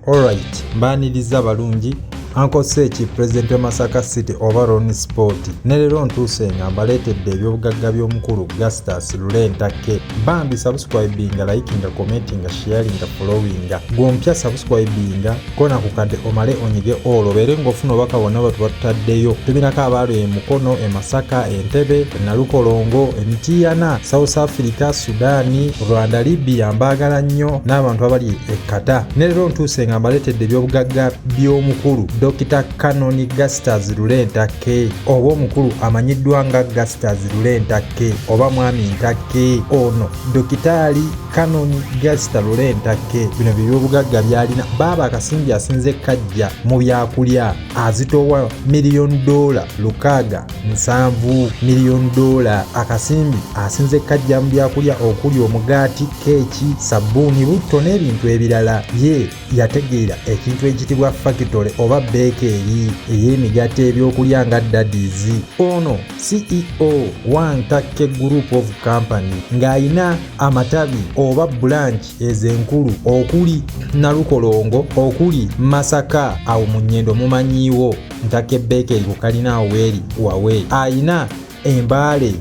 Alright, mbaniriza balungi Uncle Sechi President wa Masaka City Overall Sport ne lero ntuuse nga mbaleetedde ebyobugagga by'omukulu Gaster Lule Ntake. Bambi subscribinga, likinga, commentinga, sharinga, followinga. Gompya subscribinga kona kukadde omale onyige olobere ng'ofuna obaka bonna bwe tubataddeyo. Tubinako abaalo e Mukono, e Masaka, Entebbe, Nalukolongo, Emitiana, South Africa, Sudani, Rwanda, Libya mbaagala nnyo n'abantu abali e Kata. Ne lero ntuuse nga mbaleetedde ebyobugagga by'omukulu Dr. Canon Gaster Lule Ntake oba omukulu amanyiddwa nga Gaster Lule Ntake oba mwami Ntake ono Dokitali Canon Gaster Lule Ntake. Bino byobugagga byalina baaba akasimbi asinze kajja mu byakulya azitowa $1,000,000 7 $1,000,000 akasimbi asinze kajja mu byakulya okuli omugaati, keeki, sabbuuni, butto n'ebintu ebirala. Ye yategeera ekintu ekitibwa factory oba bakery ey'emigaati ebyokulya nga Daddies. Ono CEO wa Ntake Group of Company ng'ayina amatabi oba branch ezenkulu okuli Nalukolongo, okuli Masaka, awo mu Nnyendo mumanyiiwo Ntake bakery kukalina weeri wawe. Ayina Embaale,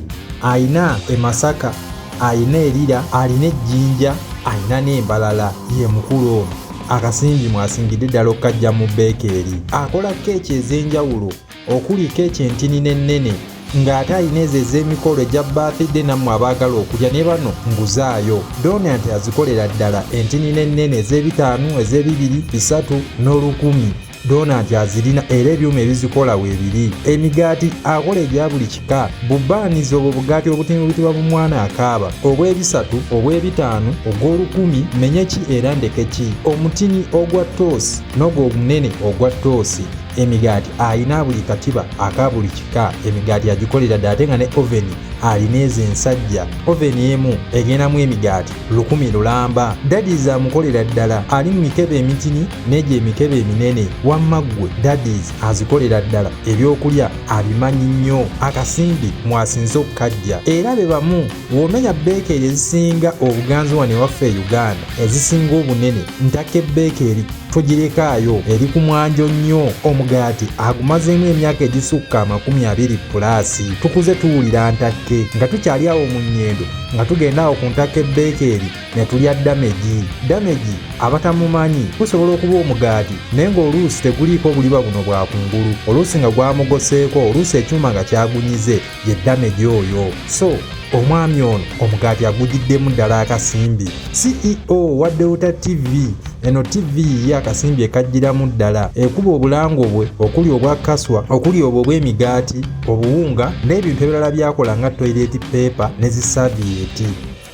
ayina e Masaka, ayina Erira, alina Ejjinja, ayina n'Embalala. Ye mukulu ono akasimbi mwasingidde ddala okajja mu bakery. Akola keeki ez'enjawulo okuli keeki entini n'ennene ng'ate ayina ezo ez'emikolo egya birthday nammwe abaagala okulya ne bano nguzaayo. Donant azikolera ddala entini n'ennene ez'ebitaano, ez'ebibiri, bisatu n'olukumi. Donant azirina era ebyuma ebizikola weebiri. Emigaati akola egya buli kika. Bubaanizi obwo bugaati obutini buyitibwa bumwana akaaba, obw'ebisatu, obw'ebitaano, ogw'olukumi, menyeki era ndekeki, omutini ogwa toosi n'ogwo omunene ogwa toosi. Emigaati ayina buli katiba aka buli kika. Emigaati agikolera ddala ate nga ne oven alina ezo ensajja. Oven emu egendamu emigaati 1000 lulamba. Daddies amukolera ddala ali mu mikebe emitini n'egyo emikebe eminene. Wamma ggwe Daddies azikolera ddala ebyokulya abimanyi nnyo. Akasimbi mwasinze okukajja era be bamu womenya bakery ezisinga obuganzi wano ewaffe e Uganda ezisinga obunene. Ntake bakery togirekaayo, eri ku mwanjo nnyo. Omugaati agumazeemu emyaka egisukka 20+. Tukuze tuwulira Ntake nga tukyali awo mu Nnyendo nga tugenda awo ku Ntake bakery ne tulya damagi. Damagi abatamumanyi gusobola okuba omugaati naye ng'oluusi teguliiko buliba buno bwa kungulu, oluusi nga gwamugoseeko, oluusi ekyuma nga kyagunyize, ye damagi oyo. So omwami ono omugaati agugiddemu ddala akasimbi. CEO wa Delta TV, eno TV ya akasimbi ekajjiramu ddala ekuba obulango bwe okuli obwa kaswa, okuli obwo bw'emigaati, obuwunga n'ebintu ebirala byakola nga toilet paper ne zisaviyeeti.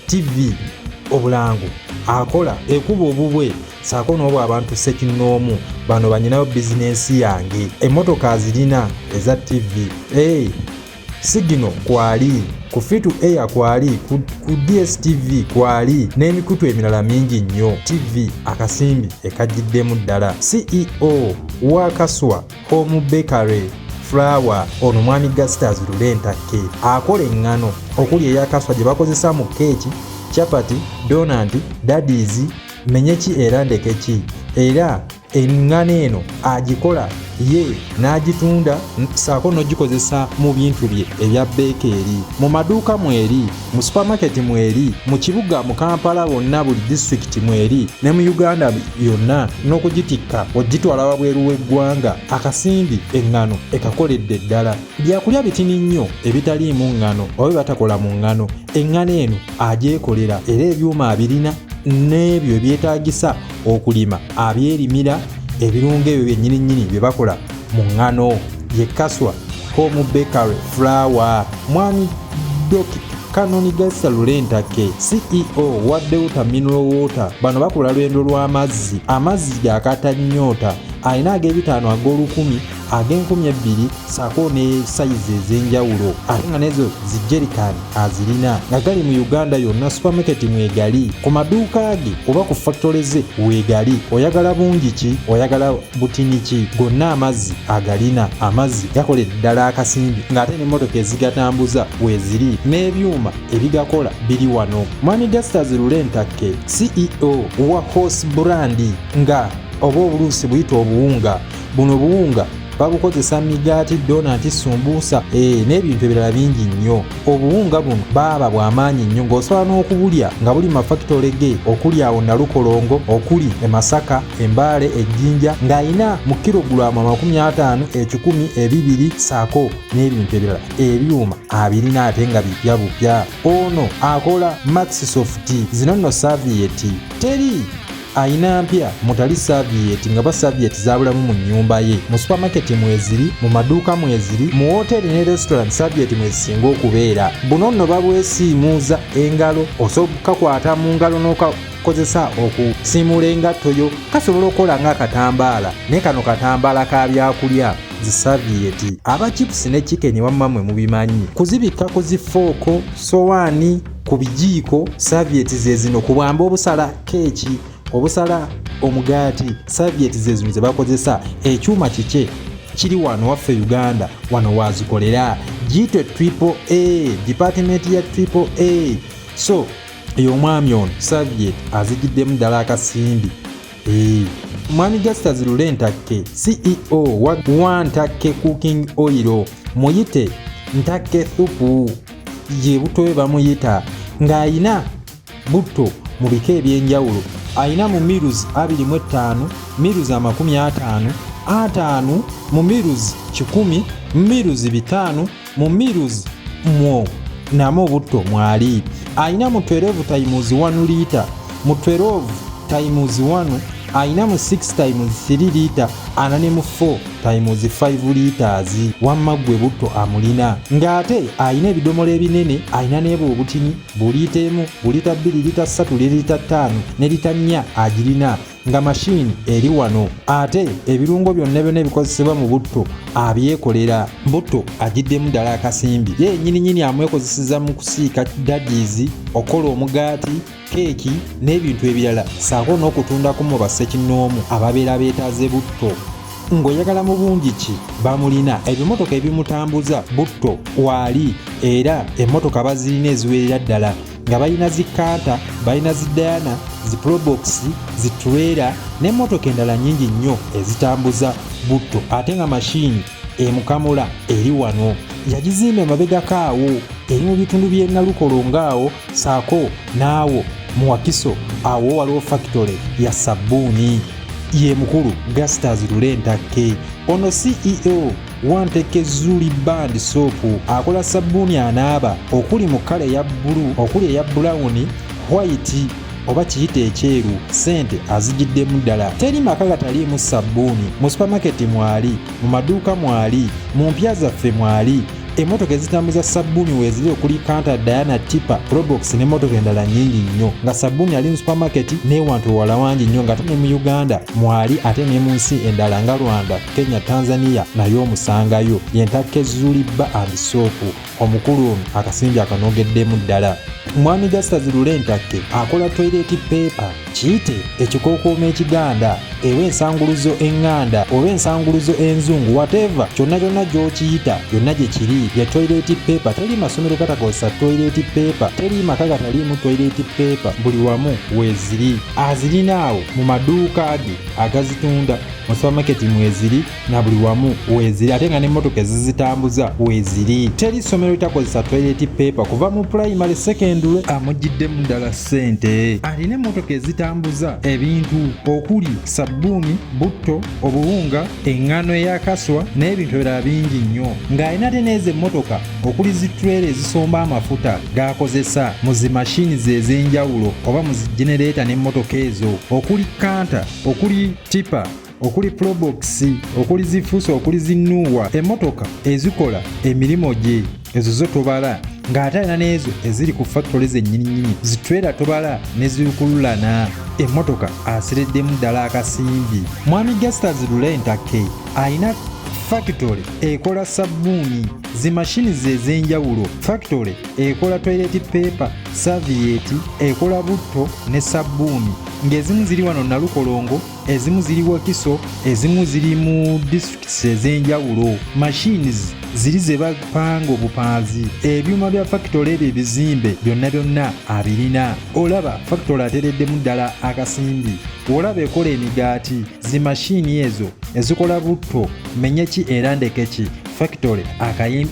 TV obulango akola ekuba obubwe saako n'obwo abantu sekinoomu bano banyinayo bizinensi yange. Emmotoka azirina eza TV. Sigino kwali, ku Fitu Air kwali, ku DSTV kwali n'emikutu emirala mingi nnyo. TV akasimbi ekajjiddemu ddala. CEO wa Kaswa Home Bakery Flour ono mwami Gaster Lule Ntake akola eŋŋano okuli eya Kaswa gye bakozesa mu keeki, chapati, donant, Daddies, menyeki era ndekeki. Era eŋŋano eno agikola ye n'agitunda saako n'ogikozesa mu bintu bye ebya bakery. Mu maduuka mweri, mu supermarket mweri, mu kibuga mu Kampala bonna buli district mweri ne mu Uganda yonna n'okugitikka ogitwala wabweru w'eggwanga. Akasimbi eŋŋano ekakoledde ddala. Byakulya bitini nnyo ebitaliimu ŋŋano oba batakola mu ŋŋano. Eŋŋano eno agyekolera era ebyuma abirina n'ebyo ebyetaagisa okulima abyerimira ebirungo ebyo byennyini bye bakola mu ŋŋano. Ye Kaswa Home Bakery Flour. Mwami Dr. Canon Gaster Lule Ntake CEO wa Delta Mineral Water. Bano bakola lwendo lw'amazzi, amazzi gakata nnyota. Alina ag'ebitaano, ag'olukumi, ag'enkumi 2 saako ne sayizi ez'enjawulo ate nga nezo zijerikani azirina nga gali mu Uganda yonna. Supermarket mwegali, ku maduuka ge oba ku factory ze weegali. Oyagala bungi ki, oyagala butini ki, gonna amazzi agalina. Amazzi gakoledde ddala akasimbi ng'ate n'emmotoka ezigatambuza weeziri n'ebyuma ebigakola biri wano. Mwami Gaster Lule Ntake CEO wa Horse Brand nga oba obuluusi buyita obuwunga. Buno buwunga babukozesa migaati, donati, sumbuusa n'ebintu ebirala bingi nnyo. Obuwunga buno baaba bw'amaanyi nnyo ng'osobola n'okubulya nga buli mafakitole ge okuli awo Nalukolongo, okuli e Masaka, Embaale, Ejjinja, ng'ayina mu kilogulaamu 50, 100, 200 saako n'ebintu ebirala. Ebyuma abirina ate nga bipya bupya. Ono akola Maxisoft, zino nno saviyeti teri ayina mpya mutali saviyeti nga ba saviyeti zabulamu mu nnyumba ye. Mu supermarket mweziri, mu maduuka mweziri, mu hoteli ne restaurant saviyeti mwezisinga okubeera. Buno nno babwesiimuuza engalo, osobola okukakwata mu ngalo n'okakozesa okusiimula engatto yo, kasobola okukola ng'akatambaala. Ne kano katambaala ka byakulya zisaviyeti. Aba chips ne chicken wamma mwe mubimanyi. Kuzibika ku zifooko, sowaani, ku bijiiko, saviyeti ze zino. Ku bwamba obusala keeki, obusala omugaati, saviyeti ze zino ze bakozesa. Ekyuma kike kiri wano waffe Uganda, wano wazikolera. Giyitwe AAA, department ya AAA. So ey'omwami ono saviyeti azigiddemu ddala akasimbi. Mwami Gaster Lule Ntake, CEO wa Ntake Cooking Oil, muyite Ntake thupu, ye buto we bamuyita, ng'ayina butto mu bika ebyenjawulo. Ayina mu miruzi 25, miruzi 50, 5, mu miruzi 10, mu miruzi 5, mu miruzi mwo namo butto mwali. Ayina mu 12 times 1 liter, mu 12 times 1, ayina mu 6 times 3 liter, anane mu 4 times 5 liters. Wamma gwe butto amulina. Ng'ate ayina ebidomola ebinene, ayina n'ebwo obutini, bulita emu, bulita 2, lita 3, lita 5 ne lita 4 agirina. Nga mashini eri wano. Ate ebirungo byonna ebikozesebwa mu butto abyekolera. Butto agiddemu ddala akasimbi. Ye nnyini amwekozeseza mu kusiika daddies, okola omugaati, keeki n'ebintu ebirala, saako n'okutundako mu bassekinnoomu ababeera beetaaze butto. Ng'oyagala mu bungi ki bamulina. Ebimotoka ebimutambuza butto waali, era emmotoka bazirina eziwerera ddala nga balina zikanta, balina zidayana, ziprobox, zitwera n'emmotoka endala nnyingi nnyo ezitambuza butto. Ate nga mashini emukamula eri wano, yagizimba emabegako awo, eri mu bitundu by'e Nalukolongo awo, saako naawo mu Wakiso awo waliwo factory ya sabbuuni. Ye mukulu Gaster Lule Ntake. Ono CEO wa Ntake Zuli Band Soap, akola sabbuuni anaaba okuli mu kala eya bbulu, okuli eya brown, white oba kiyite ekyeru. Sente azigiddemu ddala. Teri maka gataliimu sabbuuni. Mu supermarket mwali, mu maduuka mwali, mu mpya zaffe mwali. Emmotoka ezitambuza sabbuuni weeziri okuli Kanta, Diana, Tipa, Probox n'emmotoka endala nnyingi nnyo. Nga sabbuuni ali mu supermarket n'ewantu wala wangi nnyo, ng'ate ne mu Uganda mwali, ate ne mu nsi endala nga Rwanda, Kenya, Tanzania nayo omusangayo. Ye Ntake Zuli Band Soap. Omukulu ono akasimbi akanogeddemu ddala. Mwami Gaster Lule Ntake akola toilet paper, kiyite ekikookooma ekiganda, ewa ensanguluzo eŋŋanda oba ensanguluzo enzungu, whatever kyonna gy'okiyita yonna gye kiri ya toilet paper. Teri masomero gatakozesa toilet paper, teri maka gataliimu toilet paper, buli wamu weeziri. Azirina awo mu maduuka ge agazitunda, mu supermarket mweziri na buli wamu weeziri, ate nga n'emmotoka ezizitambuza weeziri. Teri ssomero litakozesa toilet paper kuva mu primary, secondary amugiddemu ddala ssente. Alina emmotoka ezitambuza ebintu okuli sabbuuni, butto, obuwunga, eŋŋano eyakaswa n'ebintu ebirala bingi nnyo. Ng'alina ate n'ezo emmotoka okuli zitwera ezisomba amafuta g'akozesa mu zimashini ze ez'enjawulo oba mu zigenereeta n'emmotoka ezo, okuli Kanta, okuli Tipa, okuli Probox, okuli zifuso, okuli zinuwa. Emmotoka ezikola emirimu gye ezo zo tobala. Ng'ate alina n'ezo eziri ku factory zennyininyini, zitwera tobala n'ezikululana. Emmotoka asireddemu ddala akasimbi. Mwami Gaster Lule Ntake ayina factory ekola sabbuuni, zimashini ze ez'enjawulo, factory ekola toilet paper, saviyeti, ekola butto ne sabbuuni. Ng'ezimu ziri wano Nalukolongo, ezimu ziri Wakiso, ezimu ziri mu districts ez'enjawulo. Machines ziri ze bapanga obupanzi. Ebyuma bya factory ebyo ebizimbe byonna abirina. Olaba factory atereddemu ddala akasimbi. Olaba ekola emigaati, zi machine ezo ezikola butto, menyeki era ndekeki. Factory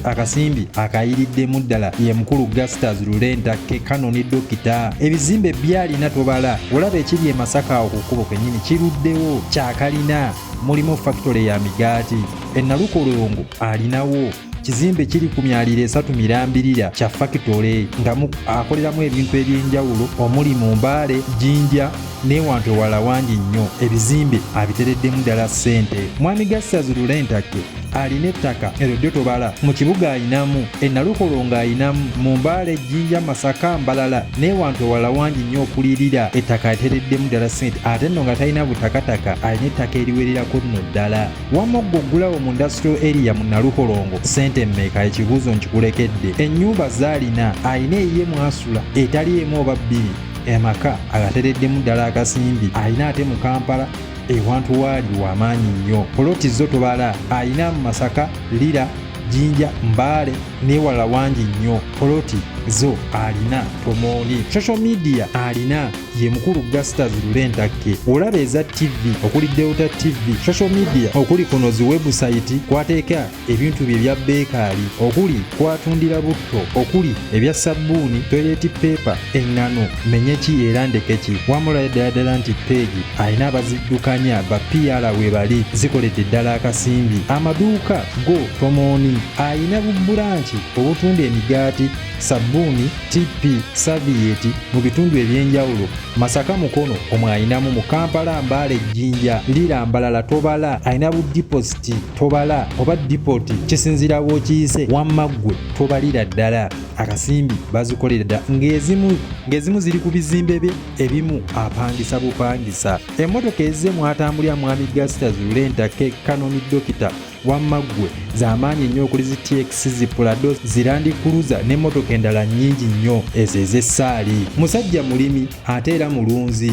akasimbi akayiriddemu ddala ye mukulu Gaster, Lule, Ntake, Canon, Dokita. Ebizimbe byalina tobala. Olaba ekiri e Masaka awo ku kkubo kennyini kiruddewo kyakalina. Mulimu factory ya migaati. E Nalukolongo alinawo kizimbe kiri ku myaliro 3 Mirambirira kya factory nga akoleramu ebintu eby'enjawulo omuli mu Mbale, Jinja ne wantu ewala wangi nnyo. Ebizimbe abitereddemu ddala ssente. Mwami Gaster, Lule, Ntake alina ettaka eryo tobala mu kibuga ayinamu, e Nalukolongo ayinamu, mu Mbale, Jinja, Masaka, Mbalala ne wantu ewala wangi nnyo okulirira. Ettaka atereddemu ddala ssente ate nno nga talina butakataka, alina ettaka eriwererako nno ddala. Wamma oggulawo mu industrial area mu Nalukolongo ssente mmeka? Ekibuuzo nkikulekedde. Ennyumba zaalina alina eyiye mwasula etali emu oba bbiri. Emaka agatereddemu ddala akasimbi alina ate mu Kampala ewantu waali w'amaanyi nnyo. Poloti zo tobala alina mu Masaka, Lira, Jinja, Mbale newala wangi nnyo. Poloti zo alina tomooni. Social media alina ye mukulu Gaster, Lule, Ntake. Olaba eza TV okuli Delta TV. Social media okuli kuno zi website kwateeka ebintu bye bya beekali, okuli kwatundira butto, okuli ebya sabbuuni, toilet paper, engano, menyeki era ndekeki. Wamula ddala nti page alina abaziddukanya ba PR we bali zikoledde ddala akasimbi. Amaduuka go tomooni alina bubulanki obutunda emigaati, sabbuuni, TP, saviyeti mu bitundu ebyenjawulo. Masaka Mukono omwe ayinamu, mu Kampala, Mbale, Jinja, Lira, Mbalala tobala ayina bu deposit tobala oba depot kisinzira w'okiyise. Wamma ggwe tobalira ddala akasimbi bazikolera ddala ng'ezimu ziri ku bizimbe bye, ebimu apangisa bupangisa. Emmotoka ezze mwatambulira mwami Gaster, Lule, Ntake, Canon, Dokita. Wamma ggwe z'amaanyi nnyo okuli zi TX, zi Prado, zi Land Cruiser n'emmotoka endala nnyingi nnyo ezo ez'essaali. Musajja mulimi ate era mulunzi.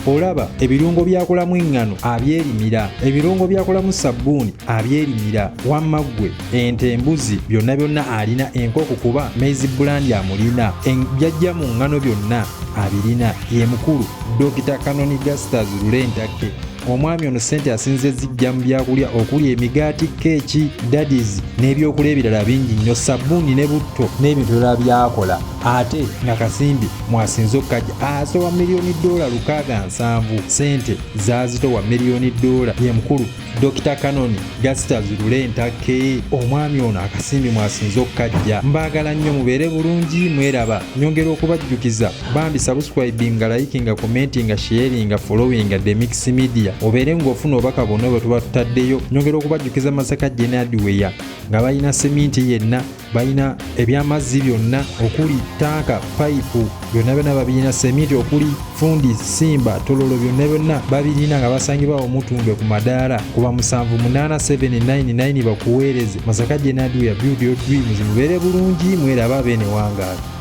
Olaba ebirungo byakolamu engano abyerimira, ebirungo byakolamu sabbuuni abyerimira. Wamma ggwe ente, embuzi byonna alina, enkoko kuba maize brand amulina, byajja mu ngano byonna abirina. Ye mukulu Dokita Canon Gaster, Lule, Ntake. Omwami ono ssente asinze zijja mu byakulya okuli emigaati, keeki, daddies n'ebyokulya ebirala bingi nnyo, sabbuuni ne butto n'ebintu ebirala byakola. Ate nga kasimbi mwasinze okukajja asowa $1,670,000 ssente zaazitowa $1,000,000. Ye mukulu Dr. Canon Gaster, Lule, Ntake. Omwami ono akasimbi mwasinze okukajja. Mbaagala nnyo mubeere bulungi mweraba. Nyongera okubajjukiza bambi subscribinga, likinga, commentinga, sharinga, followinga The Mix Media. Obeere ng'ofuna obubaka bwonna bwe tuba tutaddeyo. Nyongera okubajjukiza Masaka General nga balina seminti yenna, balina ebyamazzi byonna okuli tanka, payipu byonna babirina, seminti okuli fundi, simba, tololo byonna babirina nga basangibwa omutumbe ku madaala kuba 78799 bakuweereze. Masaka General ya Build Your Dreams. Mubeere bulungi mweraba beene wangaala.